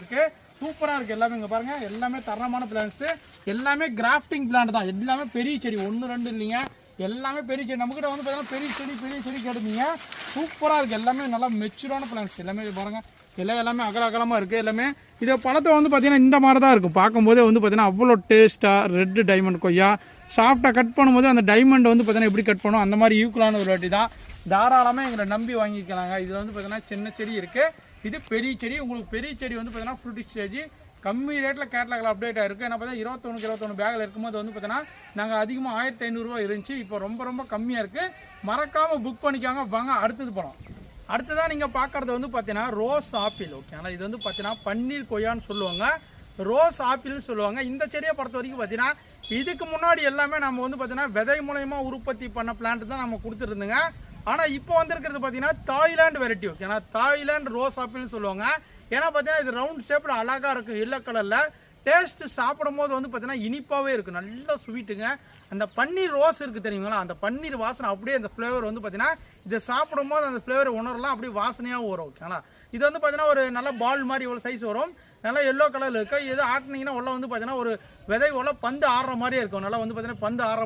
இருக்கு சூப்பரா இருக்கு எல்லாமே. இங்க பாருங்க எல்லாமே தரமான பிளான்ட்ஸ், எல்லாமே கிராஃப்டிங் பிளான்ட் தான். எல்லாமே பெரிய செடி, 1 2 இல்லைங்க, எல்லாமே பெரிய செடி. நம்மகிட்ட வந்து பார்த்தீங்கன்னா பெரிய செடி கேட்டுருந்தீங்க. சூப்பரா இருக்கு எல்லாமே, நல்லா மெச்சூரான பிளான்ட்ஸ் எல்லாமே. பாருங்க எல்லாமே அகலமா இருக்கு எல்லாமே. இதை பழத்தை வந்து பார்த்தீங்கன்னா இந்த மாதிரி தான் இருக்கும். பார்க்கும்போதே வந்து பார்த்தீங்கன்னா அவ்வளோ டேஸ்ட்டாக ரெட் டைமண்ட் கொய்யா சாஃப்டாக கட் பண்ணும்போது அந்த டைமண்ட் வந்து பார்த்தீங்கன்னா எப்படி கட் பண்ணும் அந்த மாதிரி ஈக்குவலான ஒரு வாட்டி தான். தாராளமாக எங்களை நம்பி வாங்கிக்கலாங்க. இதில் வந்து பார்த்தீங்கன்னா சின்ன செடி இருக்குது, இது பெரிய செடி. உங்களுக்கு பெரிய செடி வந்து பார்த்தீங்கன்னா ஃப்ரூட்டி ஸ்டேஜ் கம்மி ரேட்டில் கேட்லாகில் அப்டேட் ஆகிருக்கு. என்ன பார்த்தா 21 பேக்கில் இருக்கும்போது வந்து பார்த்தீங்கன்னா நாங்கள் அதிகமாக 1500 ரூபா இருந்துச்சு. இப்போ ரொம்ப கம்மியாக இருக்குது. மறக்காமல் புக் பண்ணிக்காங்க. வாங்க அடுத்தது போகலாம். அடுத்ததான் நீங்கள் பார்க்குறது வந்து பார்த்தீங்கன்னா ரோஸ் ஆப்பிள். ஓகேங்களா, இது வந்து பார்த்தீங்கன்னா பன்னீர் கொய்யான்னு சொல்லுவாங்க, ரோஸ் ஆப்பிள்னு சொல்லுவாங்க. இந்த செடியை பொறுத்த வரைக்கும் பார்த்தீங்கன்னா இதுக்கு முன்னாடி எல்லாமே நம்ம வந்து பார்த்தீங்கன்னா விதை மூலயமா உற்பத்தி பண்ண பிளான்ட் தான் நம்ம கொடுத்துருந்துங்க. ஆனால் இப்போ வந்துருக்கிறது பார்த்தீங்கன்னா தாய்லாந்து வெரைட்டி. ஓகேனா, தாய்லாந்து ரோஸ் ஆப்பிள்னு சொல்லுவாங்க. ஏன்னா பார்த்தீங்கன்னா இது ரவுண்ட் ஷேப்பில் அழகாக இருக்கும், எல்லோ கலரில். டேஸ்ட்டு சாப்பிடும் போது வந்து பார்த்தீங்கன்னா இனிப்பாகவே இருக்குது, நல்லா ஸ்வீட்டுங்க. அந்த பன்னீர் ரோஸ் இருக்குது தெரியுங்களா, அந்த பன்னீர் வாசனை அப்படியே அந்த ஃப்ளேவர் வந்து பார்த்தீங்கன்னா இதை சாப்பிடும் போது அந்த ஃப்ளேவர் உணரலாம், அப்படியே வாசனையாகவும் வரும். ஓகேங்களா, இது வந்து பார்த்தீங்கன்னா ஒரு நல்ல பால் மாதிரி இவ்வளோ சைஸ் வரும், நல்லா எல்லோ கலரில் இருக்குது. எது ஆட்டினீங்கன்னா உள்ள வந்து பார்த்தீங்கன்னா ஒரு விதை உள்ள பந்து ஆடுற மாதிரியே இருக்கும். நல்லா வந்து பார்த்தீங்கன்னா பந்து ஆடுற